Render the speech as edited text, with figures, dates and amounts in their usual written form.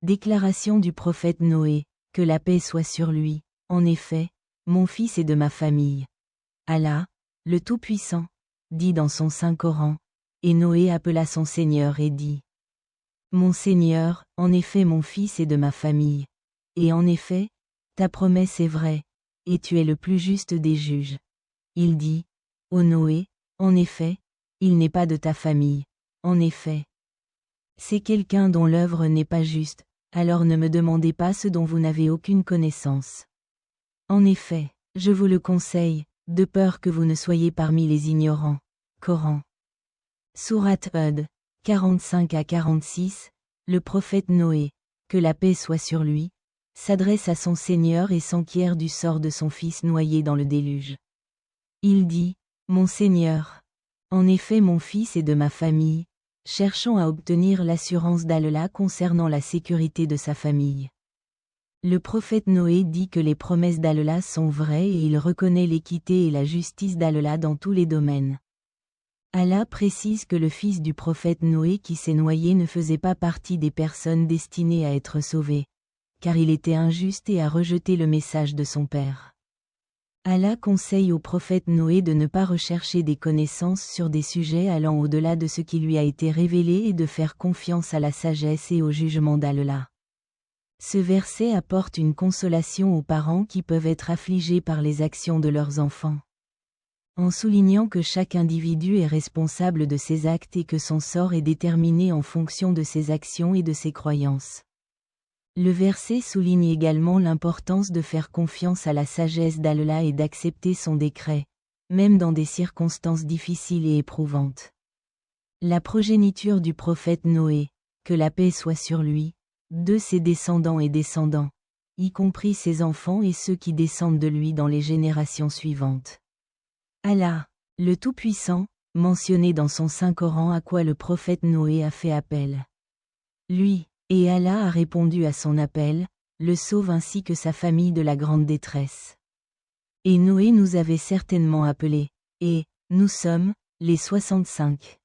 Déclaration du prophète Noé, que la paix soit sur lui. En effet, mon fils est de ma famille. Allah, le Tout-Puissant, dit dans son Saint-Coran, et Noé appela son Seigneur et dit: Mon Seigneur, en effet mon fils est de ma famille. Et en effet, ta promesse est vraie, et tu es le plus juste des juges. Il dit: Ô Noé, en effet, il n'est pas de ta famille. En effet, c'est quelqu'un dont l'œuvre n'est pas juste, alors ne me demandez pas ce dont vous n'avez aucune connaissance. En effet, je vous le conseille, de peur que vous ne soyez parmi les ignorants. Coran. Sourate Hud, 45 à 46, le prophète Noé, que la paix soit sur lui, s'adresse à son Seigneur et s'enquiert du sort de son fils noyé dans le déluge. Il dit: Mon Seigneur, en effet mon fils est de ma famille, cherchant à obtenir l'assurance d'Allah concernant la sécurité de sa famille. Le prophète Noé dit que les promesses d'Allah sont vraies et il reconnaît l'équité et la justice d'Allah dans tous les domaines. Allah précise que le fils du prophète Noé qui s'est noyé ne faisait pas partie des personnes destinées à être sauvées, car il était injuste et a rejeté le message de son père. Allah conseille au prophète Noé de ne pas rechercher des connaissances sur des sujets allant au-delà de ce qui lui a été révélé et de faire confiance à la sagesse et au jugement d'Allah. Ce verset apporte une consolation aux parents qui peuvent être affligés par les actions de leurs enfants. En soulignant que chaque individu est responsable de ses actes et que son sort est déterminé en fonction de ses actions et de ses croyances. Le verset souligne également l'importance de faire confiance à la sagesse d'Allah et d'accepter son décret, même dans des circonstances difficiles et éprouvantes. La progéniture du prophète Noé, que la paix soit sur lui, de ses descendants et descendants, y compris ses enfants et ceux qui descendent de lui dans les générations suivantes. Allah, le Tout-Puissant, mentionné dans son Saint-Coran à quoi le prophète Noé a fait appel. Lui, et Allah a répondu à son appel, le sauve ainsi que sa famille de la grande détresse. Et Noé nous avait certainement appelés, et, nous sommes, les 65.